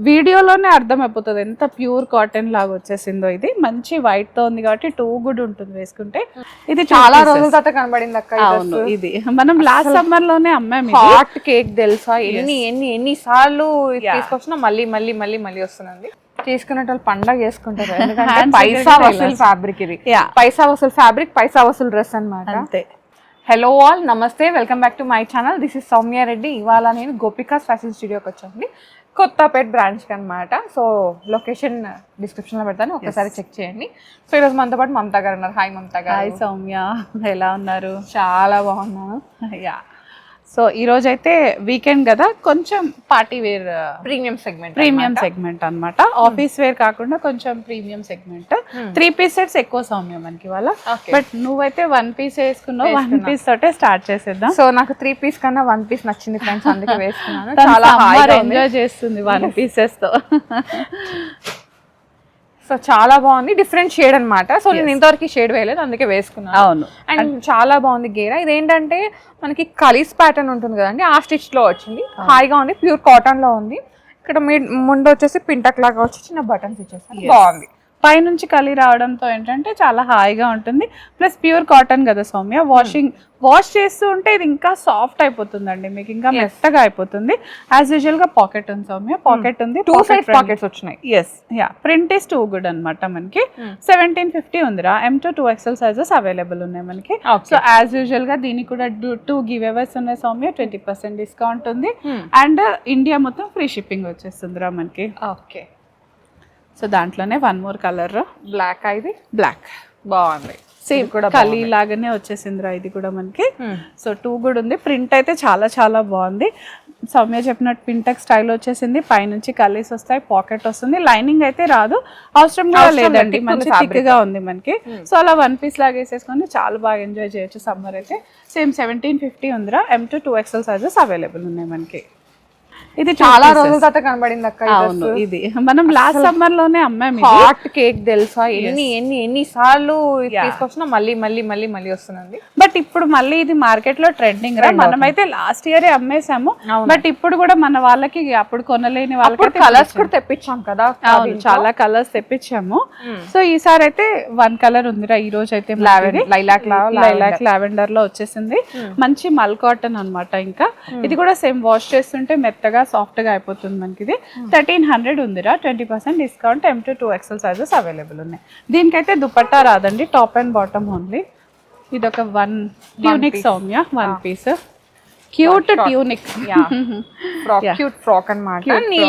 వీడియోలోనే అర్థమైపోతుంది ఎంత ప్యూర్ కాటన్ లాగా వచ్చేసిందో. ఇది మంచి వైట్ తో ఉంది కాబట్టి టూ గుడ్ ఉంటుంది వేసుకుంటే. ఇది చాలా రోజుల తర్వాత కనబడింది అక్క. అవును, ఇది మనం లాస్ట్ సమ్మర్ లోనే అమ్మాము. హాట్ కేక్ తెలుసా, ఎన్ని సార్లు తీసుకొచ్చినా మళ్ళీ మళ్ళీ మళ్ళీ మళ్ళీ వస్తుంది. తీసుకునే వాళ్ళు పండగ చేసుకుంటారు, ఎందుకంటే పైసా వసూల్ ఫ్యాబ్రిక్. ఇది పైసా వసూల్ ఫ్యాబ్రిక్, పైసా వసూల్ డ్రెస్ అన్నమాట. అంతే. హలో ఆల్, నమస్తే, welcome back to my channel. This is Soumya Reddy. ఇవాళ నేను గోపికాస్ ఫ్యాషన్ స్టూడియోకి వచ్చాను, కొత్తపేట బ్రాంచ్కి అనమాట. సో లొకేషన్ డిస్క్రిప్షన్లో పెడతాను, ఒకసారి చెక్ చేయండి. సో ఈరోజు మనతో పాటు మమతా గారు ఉన్నారు. హాయ్ మమతా గారు. హాయ్ సౌమ్య, ఎలా ఉన్నారు? చాలా బాగున్నాను. యా, సో ఈ రోజు అయితే వీకెండ్ కదా, కొంచెం పార్టీ వేర్ ప్రీమియం సెగ్మెంట్ అన్నమాట. ఆఫీస్ వేర్ కాకుండా కొంచెం ప్రీమియం సెగ్మెంట్. 3 పీస్ సెట్స్ ఎక్కువ సౌమ్య మనకి వాళ్ళ. బట్ నువ్వైతే 1 పీస్ వేసుకున్నావు, 1 పీస్ తోటే స్టార్ట్ చేసేద్దాం. సో నాకు 3 పీస్ కన్నా 1 పీస్ నచ్చింది ఫ్రెండ్స్, అందుకే వేసుకున్నాను. చాలా హాయిగా ఎంజాయ్ చేస్తుంది 1 పీసెస్ తో. సో చాలా బాగుంది, డిఫరెంట్ షేడ్ అనమాట. సో నేను ఇంతవరకు షేడ్ వేయలేదు, అందుకే వేసుకున్నాను. అవును, అండ్ చాలా బాగుంది గేరా. ఇదేంటంటే మనకి కలీస్ ప్యాటర్న్ ఉంటుంది కదండి, ఆ స్టిచ్ లో వచ్చింది. హాయిగా ఉంది, ప్యూర్ కాటన్ లో ఉంది. ఇక్కడ ముందు వచ్చేసి పింటక్ లాగా వచ్చి చిన్న బటన్స్ ఇచ్చేసి బాగుంది. పైనుంచి కలి రావడంతో ఏంటంటే చాలా హాయిగా ఉంటుంది. ప్లస్ ప్యూర్ కాటన్ కదా సౌమ్య, వాష్ చేస్తూ ఉంటే ఇది ఇంకా సాఫ్ట్ అయిపోతుందండి, మీకు ఇంకా మెత్తగా అయిపోతుంది. యాజ్ యూజువల్ గా పాకెట్ ఉంది సౌమ్య, పాకెట్ ఉంది, 2 సైడ్ పాకెట్స్ వచ్చినాయి. Yes, ya, print is too good అనమాట. మనకి 1750 ఉందిరా. M to 2XL sizes available ఉన్నాయి మనకి. సో యాజ్ యూజువల్ గా దీనికి కూడా 2 గివ్ అవేస్ ఉన్నాయి సౌమ్య. 20% డిస్కౌంట్ ఉంది. అండ్ ఇండియా మొత్తం ఫ్రీ షిప్పింగ్ వచ్చేస్తుందిరా మనకి. ఓకే. సో దాంట్లోనే 1 మోర్ కలర్ బ్లాక్. ఇది బ్లాక్ బాగుంది, సేమ్ కూడా కలీ లాగానే వచ్చేసిందిరా ఇది కూడా మనకి. సో 2 గుడ్ ఉంది. ప్రింట్ అయితే చాలా చాలా బాగుంది. సౌమ్య చెప్పినట్టు పింటక్ స్టైల్ వచ్చేసింది. పైనుంచి కలీస్ వస్తాయి, పాకెట్ వస్తుంది. లైనింగ్ అయితే రాదు, అవసరం కూడా లేదండి, మంచి థిక్ గా ఉంది మనకి. సో అలా 1 పీస్ లాగా వేసేసుకొని చాలా బాగా ఎంజాయ్ చేయొచ్చు సమ్మర్ అయితే. సేమ్ 1750 ఉందిరా. M to 2XL sizes available ఉన్నాయి మనకి. ఇది చాలా రోజుల తర్వాత కనబడింది అక్క. అవును, ఇది మనం లాస్ట్ సమ్మర్ లోనే అమ్మాము. హాట్ కేక్ తెలుసా, ఎన్ని సార్లు తీసుకొచ్చినా మళ్ళీ మళ్ళీ మళ్ళీ మళ్ళీ వస్తుంది. బట్ ఇప్పుడు మళ్ళీ ఇది మార్కెట్ లో ట్రెండింగ్ రా. మనమైతే లాస్ట్ ఇయర్ అమ్మేసాము, బట్ ఇప్పుడు కూడా మన వాళ్ళకి అప్పుడు కొనలేని వాళ్ళకి కలర్స్ కూడా తెప్పించాం కదా. అవును, చాలా కలర్స్ తెప్పించాము. సో ఈసారి అయితే 1 కలర్ ఉందిరా ఈ రోజు అయితే. లైలాక్ లావెండర్ లో వచ్చేసింది. మంచి మల్ కాటన్ అనమాట. ఇంకా ఇది కూడా సేమ్ వాష్ చేస్తుంటే మెత్తగా సాఫ్ట్ గా అయిపోతుంది మనకి. ఇది 1300 ఉందిరా. 20% discount. M to 2XL sizes available ఉన్నాయి. దీనికైతే దుపట్టా రాదండి, టాప్ అండ్ బాటమ్ ఓన్లీ. ఇది ఒక 1 tunic Soumya, 1 piece cute tunic, cute frock అన్నమాట. నీ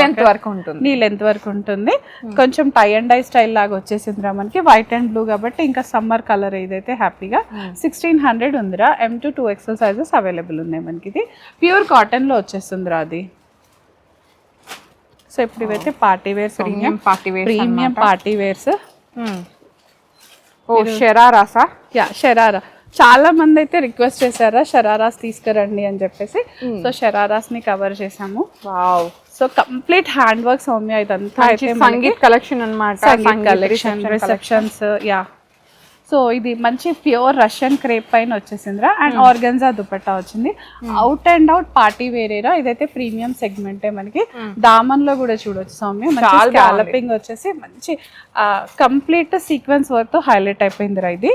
లెంత్ వరకు ఉంటుంది. కొంచెం టై అండ్ డై స్టైల్ లాగా వచ్చేసిందిరా మనకి. వైట్ అండ్ బ్లూ కాబట్టి ఇంకా సమ్మర్ కలర్ ఇదైతే హ్యాపీగా. 1600 ఉందిరా. M to 2XL sizes available ఉన్నాయి మనకి. ఇది ప్యూర్ కాటన్ లో వచ్చేస్తుందిరా అది. సో ఇప్పుడు ఇవైతే party wears, premium party wears. Oh షరారాసా? యా, షరారా. చాలా మంది అయితే రిక్వెస్ట్ చేశారా షరారాస్ తీసుకురండి అని చెప్పేసి. సో షరారాస్ ని కవర్ చేసాము. Wow. So complete hand work Soumya ఇదంతా. అయితే సంగీత్ కలెక్షన్ అన్నమాట. Sangeet collection, receptions. Yeah, so ఇది మంచి ప్యూర్ రష్యన్ క్రేప్ పైన వచ్చేసిందిరా. అండ్ ఆర్గన్జా దుపట్టా వచ్చింది. అవుట్ అండ్ అవుట్ పార్టీ వేరేరా. ఇదైతే ప్రీమియం సెగ్మెంటే మనకి. దామన్ లో కూడా చూడొచ్చు సౌమ్య, స్కాలపింగ్ వచ్చేసి మంచి కంప్లీట్ సీక్వెన్స్ వర్క్ తో హైలైట్ అయిపోయిందిరా. ఇది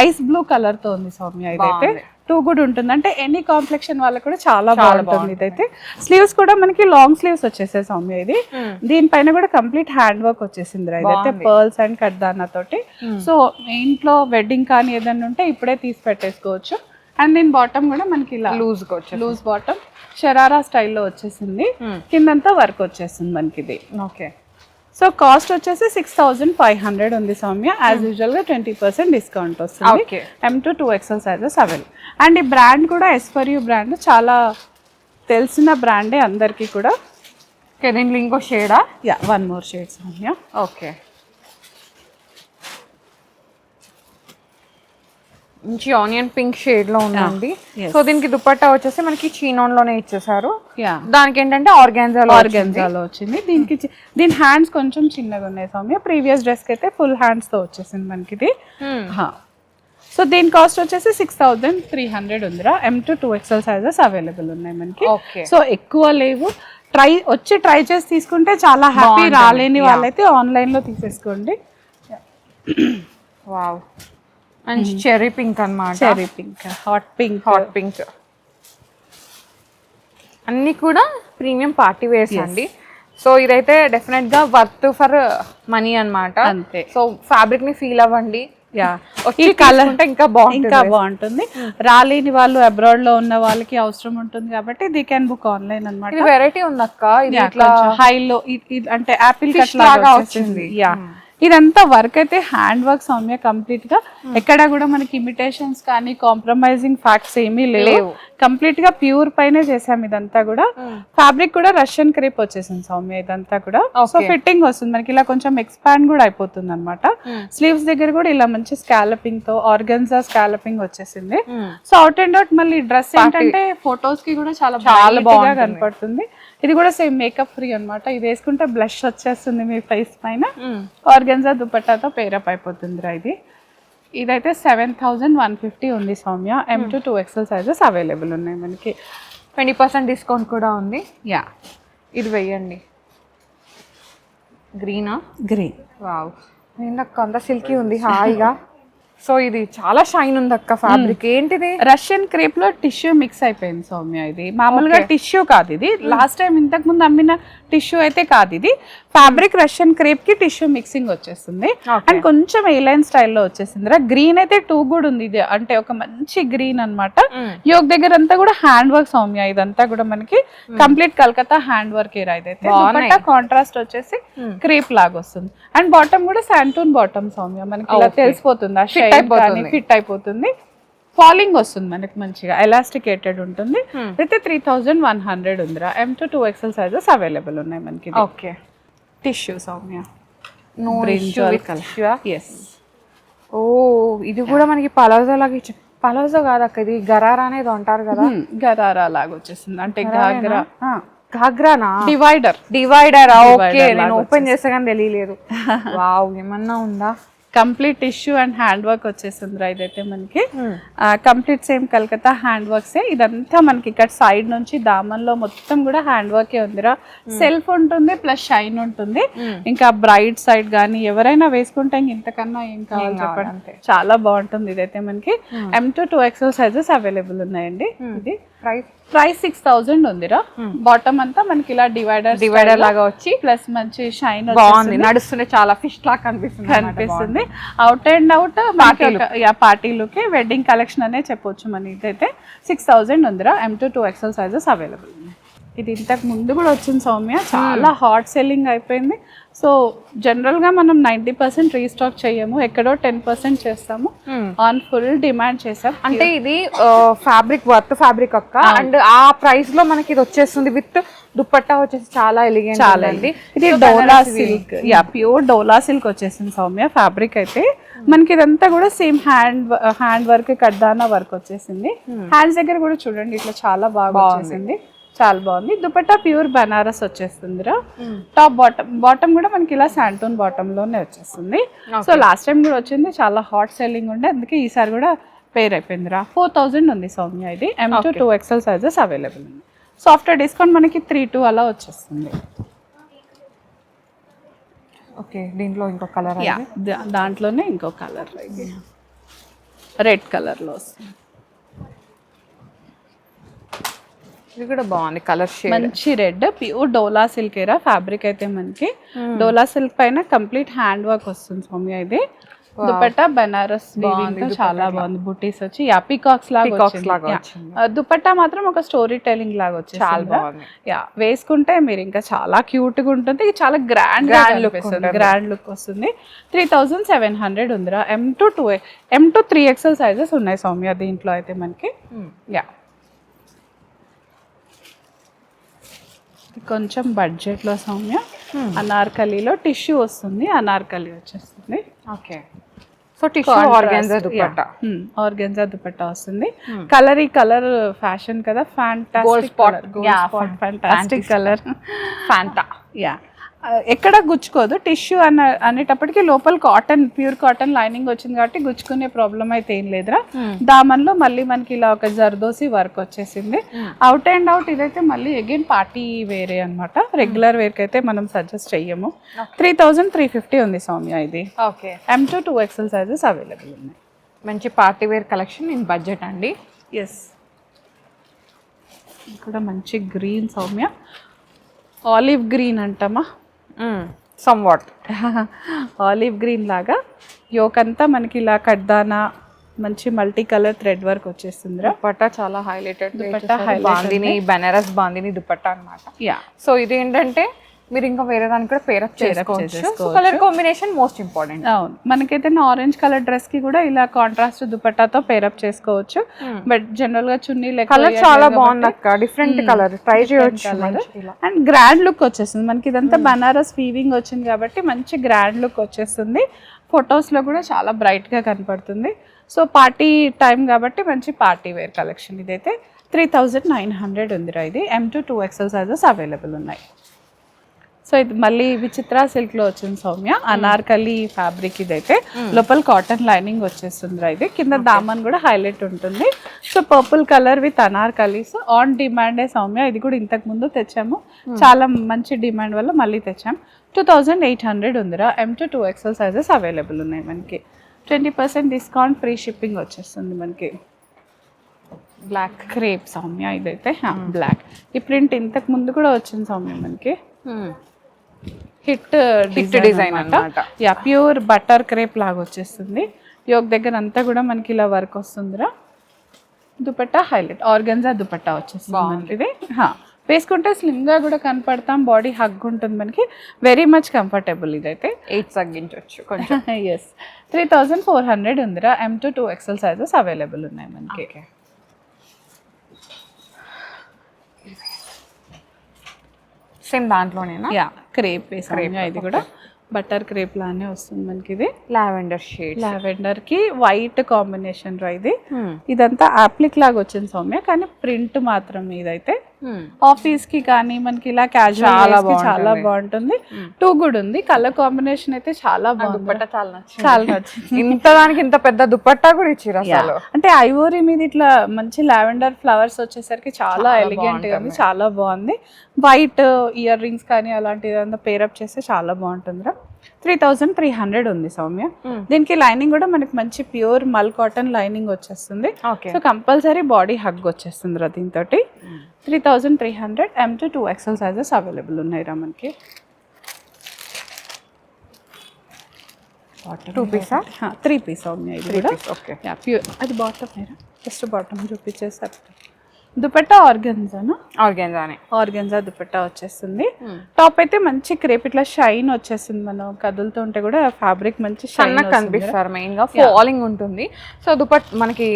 ఐస్ బ్లూ కలర్ తో ఉంది సౌమ్య. ఇదైతే 2 గుడ్ ఉంటుంది. అంటే ఎనీ కాంప్లెక్షన్ వాళ్ళకి కూడా చాలా బాగుంటుంది. ఇదైతే స్లీవ్స్ కూడా మనకి లాంగ్ స్లీవ్స్ వచ్చేసాయి సౌమ్య. ఇది దీనిపైన కూడా కంప్లీట్ హ్యాండ్ వర్క్ వచ్చేసింది. ఇదైతే పర్ల్స్ అండ్ కడ్దానా తోటి. సో ఇంట్లో వెడ్డింగ్ కానీ ఏదైనా ఉంటే ఇప్పుడే తీసి పెట్టేసుకోవచ్చు. అండ్ దీని బాటమ్ కూడా మనకి ఇలా లూజ్ బాటమ్ షరారా స్టైల్లో వచ్చేసింది. కిందంతా వర్క్ వచ్చేసింది మనకి ఇది. ఓకే. సో కాస్ట్ వచ్చేసి 6500 ఉంది సౌమ్య. యాజ్ యూజువల్ గా 20% డిస్కౌంట్ వస్తుంది. M to 2XL sizes available. And ఈ బ్రాండ్ కూడా S4U బ్రాండ్, చాలా తెలిసిన బ్రాండే అందరికీ కూడా. దీంట్లో ఇంకో షేడా? Ya, 1 more shade Soumya. Okay. మంచి ఆనియన్ పింక్ షేడ్ లో ఉందండి. సో దీనికి దుపట్టా వచ్చేసి మనకి చీనాన్ లోనే ఇచ్చేసారు. దానికి ఏంటంటే ఆర్గాన్జాలో వచ్చింది. దీని హ్యాండ్స్ కొంచెం చిన్నగా ఉన్నాయి సౌమ్య. ప్రీవియస్ డ్రెస్ కి అయితే ఫుల్ హ్యాండ్స్ తో వచ్చేసింది మనకి ఇది. సో దీని కాస్ట్ వచ్చేసి 6300 ఉందిరా. M to 2XL sizes available ఉన్నాయి మనకి. సో ఎక్కువ లేవు, ట్రై చేసి తీసుకుంటే చాలా హ్యాపీ. రాలేని వాళ్ళైతే ఆన్లైన్ లో తీసేసుకోండి. వావ్, మంచి చెర్రీ పింక్ అన్నమాట. చెర్రీ పింక్, హాట్ పింక్ అన్ని కూడా ప్రీమియం పార్టీ వేర్స్ అండి. సో ఇదైతే డెఫినెట్ గా వర్త్ ఫర్ మనీ అన్నమాట. అంతే. సో ఫ్యాబ్రిక్ ని ఫీల్ అవ్వండి. ఈ కలర్ ఇంకా బాగుంటుంది. రాలేని వాళ్ళు అబ్రాడ్ లో ఉన్న వాళ్ళకి అవసరం ఉంటుంది కాబట్టి ది కెన్ బుక్ ఆన్లైన్ అన్నమాట. ఇది వెరైటీ ఉంది అక్క. ఇది ఇట్లా హైలో అంటే యాపిల్ కట్ లాగా వచ్చింది. ఇదంతా వర్క్ అయితే హ్యాండ్ వర్క్ సౌమ్య కంప్లీట్ గా. ఎక్కడ కూడా మనకి ఇమిటేషన్స్ కానీ కాంప్రమైజింగ్ ఫ్యాక్ట్స్ ఏమీ లేవు. కంప్లీట్ గా ప్యూర్ పైనే చేసాం ఇదంతా కూడా. ఫ్యాబ్రిక్ కూడా రష్యన్ క్రేప్ వచ్చేసింది సౌమ్య ఇదంతా కూడా. సో ఫిట్టింగ్ వస్తుంది మనకి, ఇలా కొంచెం ఎక్స్పాండ్ కూడా అయిపోతుంది అనమాట. స్లీవ్స్ దగ్గర కూడా ఇలా మంచి స్కాలపింగ్ తో ఆర్గన్జా స్కాలపింగ్ వచ్చేసింది. సో అవుట్ అండ్ అవుట్ మళ్ళీ డ్రెస్ ఏంటంటే ఫొటోస్ కి కూడా చాలా బాగా కనపడుతుంది. ఇది కూడా సేమ్ మేకప్ ఫ్రీ అన్నమాట. ఇది వేసుకుంటే బ్లష్ వచ్చేస్తుంది మీ ఫేస్ పైన. ఆర్గన్జా దుపట్టాతో పేరప్ అయిపోతుందిరా ఇది. ఇదైతే 7150 ఉంది Soumya. M to 2XL sizes available ఉన్నాయి మనకి. 20% డిస్కౌంట్ కూడా ఉంది. యా, ఇది వెయ్యండి. గ్రీనా? గ్రీన్. వావ్, ఏంటక్క అంత సిల్కీ ఉంది హాయిగా. సో ఇది చాలా షైన్ ఉంది అక్క. ఫ్యాబ్రిక్ ఏంటిది? రష్యన్ క్రేప్ లో టిష్యూ మిక్స్ అయిపోయింది సౌమ్య. ఇది మామూలుగా టిష్యూ కాదు. ఇది లాస్ట్ టైం ఇంతకు ముందు అమ్మిన టిష్యూ అయితే కాదు. ఇది ఫ్యాబ్రిక్ రష్యన్ క్రేప్ కి టిష్యూ మిక్సింగ్ వచ్చేస్తుంది. అండ్ కొంచెం ఏలైన్ స్టైల్లో వచ్చేసింది. గ్రీన్ అయితే టూ కూడా ఉంది. ఇది అంటే ఒక మంచి గ్రీన్ అన్నమాట. యోగ్ దగ్గర అంతా కూడా హ్యాండ్ వర్క్ సౌమ్య. ఇదంతా కూడా మనకి కంప్లీట్ కలకత్తా హ్యాండ్ వర్క్ ఏరా. ఇదైతే కాంట్రాస్ట్ వచ్చేసి క్రేప్ లాగా వస్తుంది. అండ్ బాటమ్ కూడా శాంటూన్ బాటమ్ సౌమ్య. మనకి ఇలా తెలిసిపోతుంది, ఫిట్ అయిపోతుంది. ఫాలింగ్ వస్తుంది మనకి, మంచిగా ఎలాస్టికేటెడ్ ఉంటుంది. అయితే 3100 ఉందిరా. M to 2XL sizes available ఉన్నాయి మనకి. Okay, tissue Soumya. ఎస్. ఓ ఇది కూడా మనకి పలాజో లాగా ఇచ్చి, పలాజో కాదు అక్క, ఇది గరారా అనేది అంటారు కదా. గరారా లాగా వచ్చేసింది. అంటే ఘాగ్రానా? డివైడర్. ఓకే, నేను ఓపెన్ చేస్తే కానీ తెలియలేదు. వావ్, ఏమన్నా ఉందా? Complete tissue and hand work వచ్చేసింది. ఇదైతే మనకి కంప్లీట్ సేమ్ కలకత్తా హ్యాండ్ వర్క్సే. ఇదంతా మనకి ఇక్కడ సైడ్ నుంచి దామన్లో మొత్తం కూడా హ్యాండ్ వర్కే ఉందిరా. సెల్ఫ్ ఉంటుంది ప్లస్ షైన్ ఉంటుంది. ఇంకా బ్రైడ్ సైడ్ కానీ ఎవరైనా వేసుకుంటే ఇంతకన్నా ఏం కావాలి చెప్పండి. చాలా బాగుంటుంది. ఇదైతే మనకి M to 2XL sizes available ఉన్నాయండి. ఇది ప్రైస్ 6000 ఉందిరా. బాటమ్ అంతా మనకి ఇలా డివైడర్ లాగా వచ్చి ప్లస్ మంచి షైన్ బాగుంది. నడుస్తుంటే చాలా ఫిష్ లాగా కనిపిస్తుంది. Out and out party look wedding collection అనే చెప్పొచ్చు. మన ఇదైతే 6000 ఉందిరా. M to 2XL sizes available ఉన్నాయి. ఇది ఇంతకు ముందు కూడా వచ్చింది సౌమ్య. చాలా హాట్ సెల్లింగ్ అయిపోయింది. సో జనరల్ గా మనం 90% రీస్టాక్ చేయము, ఎక్కడో 10% చేస్తాము. ఆన్ ఫుల్ డిమాండ్ చేసాం. అంటే ఇది ఫ్యాబ్రిక్ వర్త్ ఫ్యాబ్రిక్ అక్క. అండ్ ఆ ప్రైస్ లో మనకి ఇది వచ్చేస్తుంది విత్ దుపట్టా వచ్చేసి చాలా ఎలిగెంట్. చాలా అండి. ఇది dola silk. Pure dola silk వచ్చేసింది సౌమ్య. ఫ్యాబ్రిక్ అయితే మనకి ఇదంతా కూడా సేమ్ హ్యాండ్ వర్క్, కడ్దానా వర్క్ వచ్చేసింది. హ్యాండ్స్ దగ్గర కూడా చూడండి ఇట్లా చాలా బాగా వచ్చేసింది. చాలా బాగుంది. దుపట్టా ప్యూర్ బనారస్ వచ్చేస్తుందిరా. టాప్ బాటమ్ కూడా మనకి ఇలా శాంటూన్ బాటమ్ లోనే వచ్చేస్తుంది. సో లాస్ట్ టైం కూడా వచ్చింది, చాలా హాట్ సెల్లింగ్ ఉండే, అందుకే ఈసారి కూడా పేర్ అయిపోయిందిరా. 4000 ఉంది సౌమ్య. ఇది M to 2XL sizes available ఉంది. సో ఆఫ్టర్ డిస్కౌంట్ మనకి 32 అలా వచ్చేస్తుంది. ఓకే, దీంట్లో ఇంకో కలర్, దాంట్లోనే ఇంకో కలర్ రెడ్ కలర్ లో వస్తుంది. ఇది కూడా బాగుంది కలర్ షేడ్. మంచి రెడ్ ప్యూర్ డోలా సిల్క్ ఏరా. ఫ్యాబ్రిక్ అయితే మనకి డోలా సిల్క్ పైన కంప్లీట్ హ్యాండ్ వర్క్ వస్తుంది సౌమ్య. ఇది దుపట్టా బనారస్ చాలా బాగుంది. బుటీస్ వచ్చి పీకాక్స్ లాగా వచ్చింది. దుపట్టా మాత్రం ఒక స్టోరీ టెలింగ్ లాగా వచ్చి చాలా బాగుంది. వేసుకుంటే మీరు ఇంకా చాలా క్యూట్ గా ఉంటుంది. చాలా గ్రాండ్ లుక్ వస్తుంది. 3700 ఉందిరా. M to 3XL సైజెస్ ఉన్నాయి సౌమ్య దీంట్లో అయితే మనకి. కొంచెం బడ్జెట్ లో సౌమ్య. అనార్కలిలో టిష్యూ వస్తుంది, అనార్కలి వచ్చేస్తుంది. Okay, so tissue organza dupatta. Organza dupatta వస్తుంది. కలర్, ఈ కలర్ ఫ్యాషన్ కదా, ఫ్యాంటాస్టిక్ కలర్. యా, ఎక్కడ గుచ్చుకోదు. టిష్యూ అనేటప్పటికి లోపల కాటన్, ప్యూర్ కాటన్ లైనింగ్ వచ్చింది కాబట్టి గుచ్చుకునే ప్రాబ్లం అయితే ఏం లేదురా. దామన్లో మళ్ళీ మనకి ఇలా ఒక జర్దోసి వర్క్ వచ్చేసింది. అవుట్ అండ్ అవుట్ ఇదైతే మళ్ళీ అగైన్ పార్టీ వేరే అనమాట. రెగ్యులర్ వేర్కి అయితే మనం సజెస్ట్ చెయ్యము. 3350 ఉంది సౌమ్య ఇది. Okay, M to 2XL sizes available ఉన్నాయి. మంచి party wear collection in budget అండి. ఎస్, ఇక్కడ మంచి గ్రీన్ సౌమ్య, ఆలివ్ గ్రీన్ అంటామా, సమ్ వాట్ ఆలివ్ గ్రీన్ లాగా యోకంతా మనకి ఇలా కడ్దానా మంచి మల్టీ కలర్ థ్రెడ్ వర్క్ వచ్చేస్తుంది. దుపట్టా చాలా హైలైటెడ్, దుపట్టా highlight బాందిని బెనారస్ బాందిని దుపట్టా అన్నమాట. యా, సో ఇది ఏంటంటే మీరు ఇంకా వేరే దానికి కూడా పేరప్ చేసుకోవచ్చు. Colour combination most important. అవును, మనకైతే ఆరెంజ్ కలర్ డ్రెస్ కి కూడా ఇలా కాంట్రాస్ట్ దుపట్టాతో పేరప్ చేసుకోవచ్చు. బట్ జనరల్ గా చున్నీ కలర్ చాలా బాగుంది అక్క, డిఫరెంట్ కలర్ ట్రై చేయొచ్చు. అండ్ గ్రాండ్ లుక్ వచ్చేస్తుంది మనకి. ఇదంతా బనారస్ వీవింగ్ వచ్చింది కాబట్టి మంచి గ్రాండ్ లుక్ వచ్చేస్తుంది. ఫొటోస్ లో కూడా చాలా బ్రైట్ గా కనపడుతుంది. సో పార్టీ టైం కాబట్టి మంచి పార్టీ వేర్ కలెక్షన్. ఇదైతే 3900 ఉందిరా. ఇది M to 2XL sizes available ఉన్నాయి. సో ఇది మళ్ళీ విచిత్ర సిల్క్ లో వచ్చింది సౌమ్య, అనార్కలి ఫ్యాబ్రిక్. ఇదైతే లోపల కాటన్ లైనింగ్ వచ్చేస్తుంది. ఇది కింద దామన్ కూడా హైలైట్ ఉంటుంది. So purple colour with Anarkalis on డిమాండే సౌమ్య. ఇది కూడా ఇంతకు ముందు తెచ్చాము, చాలా మంచి డిమాండ్ వల్ల మళ్ళీ తెచ్చాం. 2800 ఉందిరా. M to 2XL sizes available ఉన్నాయి మనకి. 20% డిస్కౌంట్, ఫ్రీ షిప్పింగ్ వచ్చేస్తుంది మనకి. బ్లాక్ క్రేప్ సౌమ్య ఇదైతే బ్లాక్. ఈ ప్రింట్ ఇంతకు ముందు కూడా వచ్చింది సౌమ్య మనకి. హిట్ డిజైన్ అన్నమాట. యా, ప్యూర్ బటర్ క్రేప్ లాగా వచ్చేస్తుంది. యోగ్ దగ్గర అంతా కూడా మనకి ఇలా వర్క్ వస్తుందిరా. దుపట్టా హైలైట్, ఆర్గన్జా దుపట్టా వచ్చేస్తుంది మనకి. ఇది వేసుకుంటే స్లిమ్ గా కూడా కనపడతాం, బాడీ హగ్ ఉంటుంది మనకి. Very much comfortable. ఇదైతే 8 తగ్గించవచ్చు కొంచెం. ఎస్, 3400 ఉందిరా. M to 2XL sizes available ఉన్నాయి మనకి. సేమ్ దాంట్లోనేనా? యా, క్రేప్ వేసుకున్నా. ఇది కూడా బటర్ క్రేప్ లానే వస్తుంది మనకి. ఇది లావెండర్ షేడ్, లావెండర్ కి వైట్ కాంబినేషన్ రా. ఇది ఇదంతా ఆప్లిక్ లాగా వచ్చింది సౌమ్య, కానీ ప్రింట్ మాత్రం ఇదైతే ఆఫీస్ కి కానీ మనకి ఇలా క్యాజువల్ చాలా బాగుంటుంది. టూ గుడ్ ఉంది. కలర్ కాంబినేషన్ అయితే చాలా బాగుంది, చాలా నచ్చింది. ఇంత దానికి ఇంత పెద్ద దుపట్టా కూడా ఇచ్చారు అసలు. అంటే ఐవోరీ మీద ఇట్లా మంచి లావెండర్ ఫ్లవర్స్ వచ్చేసరికి చాలా ఎలిగెంట్ గా ఉంది, చాలా బాగుంది. వైట్ ఇయర్ రింగ్స్ కానీ అలాంటిది పేరప్ చేస్తే చాలా బాగుంటుందిరా. 3300 ఉంది సౌమ్య. దీనికి లైనింగ్ కూడా మనకి మంచి ప్యూర్ మల్ కాటన్ లైనింగ్ వచ్చేస్తుంది. సో కంపల్సరీ బాడీ హగ్ వచ్చేస్తుంది రా దీంతో. 3300 M to 2XL sizes available ఉన్నాయి రా మనకి. 2 పీసా? 3 పీస్ సౌమ్య ఇది కూడా. ప్యూర్ అది బాటమ్, జస్ట్ బాటమ్ చూపించేసారు. దుపట్టా ఆర్గన్జానా? ఆర్గన్జా దుపట్టా వచ్చేస్తుంది. టాప్ అయితే మంచి క్రేప్ ఇట్లా షైన్ వచ్చేస్తుంది. మనం కదులుతూ ఉంటే కూడా ఫ్యాబ్రిక్ మంచి షైన్ కనిపిస్తారు. మెయిన్ గా ఫాలింగ్ ఉంటుంది. సో దుపట్టా మనకి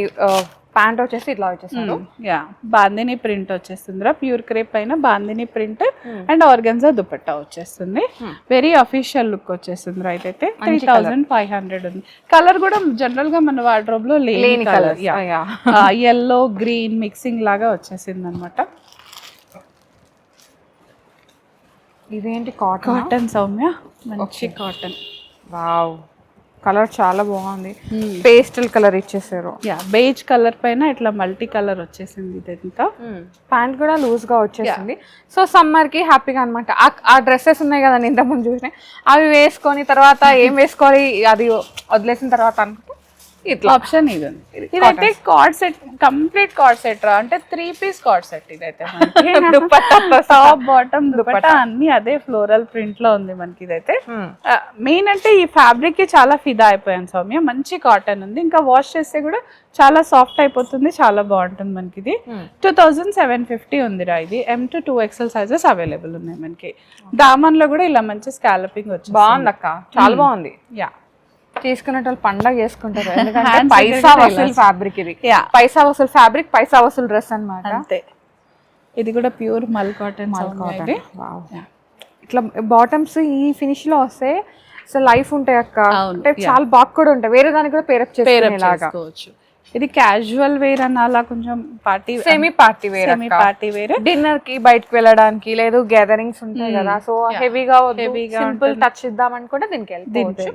ప్యాంట్ వచ్చేసి ఇట్లా వచ్చేసారు. యా, బాందిని ప్రింట్ వచ్చేస్తుంది. ప్యూర్ క్రేప్ పైన bandhani print and organza dupatta వచ్చేస్తుంది. వెరీ అఫీషియల్ లుక్ వచ్చేస్తుంది. రైట్ అయితే 3500 ఉంది. కలర్ కూడా జనరల్ గా మన వార్డ్రోబ్ లో లేని కలర్, ఎల్లో గ్రీన్ మిక్సింగ్ లాగా వచ్చేసింది అనమాట. ఇదేంటి కాటన్ సౌమ్య, మంచి కాటన్. వావ్, కలర్ చాలా బాగుంది. పేస్టల్ కలర్ ఇచ్చేసారు. యా, బేజ్ కలర్ పైన ఇట్లా మల్టీ కలర్ వచ్చేసింది. ఇదంతా ప్యాంట్ కూడా లూజ్ గా వచ్చేసింది. సో సమ్మర్ కి హ్యాపీగా అనమాట. ఆ డ్రెస్సెస్ ఉన్నాయి కదా ఇంతకు ముందు చూసినాయి, అవి వేసుకొని తర్వాత ఏం వేసుకోవాలి అది వదిలేసిన తర్వాత అనుకుంటే ఇట్లా ఆప్షన్ ఇది ఉంది. ఇదైతే card set, complete card set రా. అంటే 3 పీస్ కార్డ్ సెట్ ఇదైతే. టాప్ బాటమ్ దుపట్టా అన్ని అదే ఫ్లోరల్ ప్రింట్ లో ఉంది మనకి. ఇదైతే మెయిన్ అంటే ఈ ఫ్యాబ్రిక్ కి చాలా ఫిదా అయిపోయాను సౌమ్య. మంచి కాటన్ ఉంది, ఇంకా వాష్ చేస్తే కూడా చాలా సాఫ్ట్ అయిపోతుంది, చాలా బాగుంటుంది మనకి. ఇది 2750 ఉందిరా. ఇది M to 2XL sizes available ఉన్నాయి మనకి. దామన్ లో కూడా ఇలా మంచి స్కాలపింగ్ వచ్చింది. బాగుంది అక్క, చాలా బాగుంది. యా, తీసుకునే వాళ్ళు పండగ చేసుకుంటారు. ఎందుకంటే పైసా వసూలు ఫ్యాబ్రిక్ ఇది. పైసా వసూలు ఫ్యాబ్రిక్, పైసా వసూలు డ్రెస్ అన్నమాట. అంతే. ఇది కూడా ప్యూర్ మల్ కాటన్. ఇట్లా బాటమ్స్ ఈ ఫినిష్ లో వస్తే అసలు లైఫ్ ఉంటాయి అక్క. అంటే చాలా బాగా కూడా ఉంటాయి. వేరే దానికి కూడా పేరప్ చేసుకోవచ్చు. ఇది క్యాజువల్ వేర్ అన్న అలా కొంచెం party semi party wear, semi party wear. Dinner కి బయటకు వెళ్ళడానికి లేదు గ్యాదరింగ్స్ ఉంటాయి కదా, సో హెవీగా సింపుల్ టచ్ ఇద్దాం అనుకుంటే దీనికి వెళ్ళిపోవచ్చు.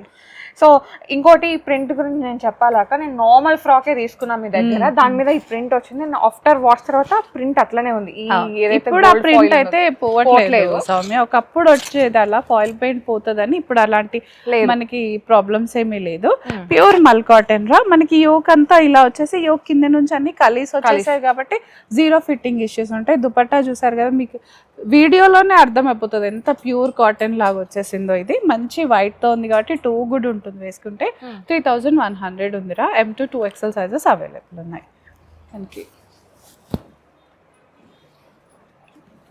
సో ఇంకోటి ఈ ప్రింట్ గురించి నేను చెప్పాలాక, నేను నార్మల్ ఫ్రాకే తీసుకున్నా మీ దగ్గర, దాని మీద ఈ ప్రింట్ వచ్చింది. నేను ఆఫ్టర్ వాష్ తర్వాత ప్రింట్ అట్లనే ఉంది. ఇప్పుడు ఆ ప్రింట్ అయితే పోవట్లేదు సౌమ్య. ఒకప్పుడు వచ్చేది అలా ఫాయిల్ పెయింట్ పోతుందని, ఇప్పుడు అలాంటి మనకి ప్రాబ్లమ్స్ ఏమీ లేదు. ప్యూర్ మల్ కాటన్ రా. మనకి యోక్ అంతా ఇలా వచ్చేసి యోక్ కింద నుంచి అన్ని కలిసి వచ్చేసాయి కాబట్టి జీరో ఫిట్టింగ్ ఇష్యూస్ ఉంటాయి. దుపట్టా చూసారు కదా, మీకు వీడియోలోనే అర్థమైపోతుంది ఎంత ప్యూర్ కాటన్ లాగా వచ్చేసిందో. ఇది మంచి వైట్ తో ఉంది కాబట్టి టూ గుడ్ ఉంటుంది వేసుకుంటే. 3100 ఉందిరా. M to 2XL sizes available ఉన్నాయి మనకి.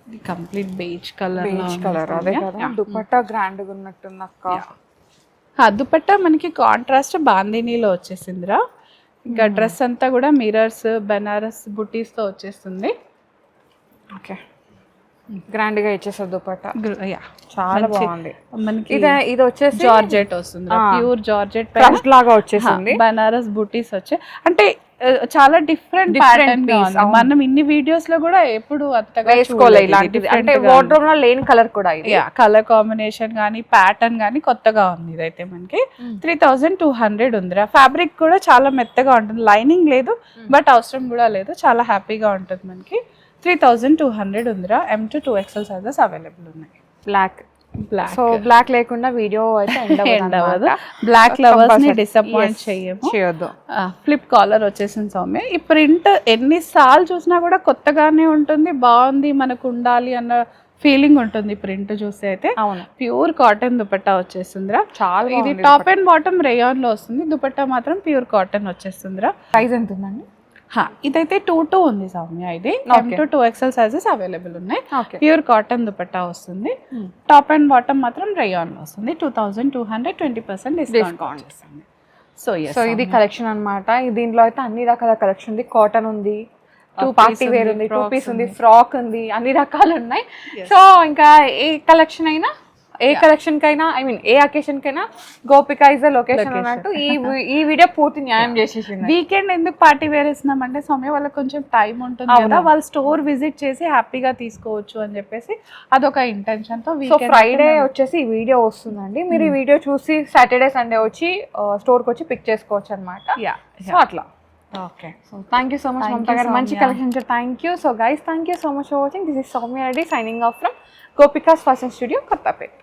ఇది కంప్లీట్ బేజ్ కలర్ అదే కదా, దుపట్టా గ్రాండ్ గా ఉన్నట్టుంది అక్క. దుపట్టా మనకి కాంట్రాస్ట్ బాందినీలో వచ్చేసిందిరా. ఇంకా డ్రెస్ అంతా కూడా మిరర్స్ బెనారస్ బుటీస్ తో వచ్చేస్తుంది. ఓకే, గ్రాండ్ గా ఇచ్చేసారు దుపట్టా. చాలా బాగుంది. మనకి ఇది వచ్చేసి జార్జెట్ వస్తుంది, ప్యూర్ జార్జెట్ లాగా వచ్చేసింది. బనారస్ బుటీస్ వచ్చాయి. అంటే చాలా డిఫరెంట్ ప్యాటర్న్ గా ఉంది. మనం ఇన్ని వీడియోస్ లో కూడా ఎప్పుడు అంతగా వేసుకోలేదు. అంటే వార్డ్రోబ్ లో లేని కలర్ కూడా ఇది. కలర్ కాంబినేషన్ గానీ ప్యాటర్న్ గానీ కొత్తగా ఉంది. ఇదైతే మనకి 3200 ఉందిరా. ఫ్యాబ్రిక్ కూడా చాలా మెత్తగా ఉంటుంది, లైనింగ్ లేదు బట్ అవసరం కూడా లేదు, చాలా హ్యాపీగా ఉంటుంది మనకి. 3200 ఉందిరా. M to 2XL sizes available ఉన్నాయి. బ్లాక్ సో బ్లాక్ లేకుండా వీడియో అయితే ఎండ్ అవ్వదు. బ్లాక్ లవర్స్ ని డిసప్పాయింట్ చేయొద్దు. ఫ్లిప్ కాలర్ వచ్చేసింది సౌమ్య. ఈ ప్రింట్ ఎన్నిసార్లు చూసినా కూడా కొత్తగానే ఉంటుంది, బాగుంది, మనకు ఉండాలి అన్న ఫీలింగ్ ఉంటుంది ప్రింట్ చూస్తే అయితే. అవును, ప్యూర్ కాటన్ దుపట్టా వచ్చేస్తుందిరా. చాలా ఇది టాప్ అండ్ బాటమ్ రేయాన్ లో వస్తుంది, దుపట్టా మాత్రం ప్యూర్ కాటన్ వచ్చేస్తుందిరా. ప్రైస్ ఎంత ఉందండి? ఇదైతే 2 ఉంది సౌమ్య. ఇది M to 2XL sizes available ఉన్నాయి. ప్యూర్ కాటన్ దుపట్టా వస్తుంది. టాప్ అండ్ బాటమ్ మాత్రం రేయాన్ లో వస్తుంది. 2200 20% డిస్కౌంట్ వస్తుంది. సో ఇది కలెక్షన్ అన్నమాట. దీంట్లో అయితే అన్ని రకాల కలెక్షన్ ఉంది. కాటన్ ఉంది, పార్టీ వేర్ ఉంది, 2 పీస్ ఉంది, ఫ్రాక్ ఉంది, అన్ని రకాలు ఉన్నాయి. సో ఇంకా ఏ కలెక్షన్ అయినా, ఏ కలెక్షన్ కైనా, ఐ మీన్ ఏ అకేషన్ కైనా గోపిక ఇస్ ద లొకేషన్ అన్నట్టు ఈ వీడియో పూర్తి న్యాయం చేసేసింది. వీకెండ్ ఎందుకు పార్టీ వేర్ ఇస్తున్నామంటే సౌమ్య వాళ్ళకి కొంచెం టైం ఉంటుంది కదా, వాళ్ళు స్టోర్ విజిట్ చేసి హ్యాపీగా తీసుకోవచ్చు అని చెప్పేసి అదొక ఇంటెన్షన్ తో. సో ఫ్రైడే వచ్చేసి ఈ వీడియో వస్తుందండి. మీరు ఈ వీడియో చూసి సాటర్డే సండే వచ్చి స్టోర్ కి వచ్చి పిక్ చేసుకోవచ్చు అనమాట. సో అట్లా. Okay, so thank you so much Mamata గారు, మంచి collection. Thank you. So guys, thank you so much for watching. This is Soumya Reddy signing off from Gopika's Fashion Studio, Kottapet.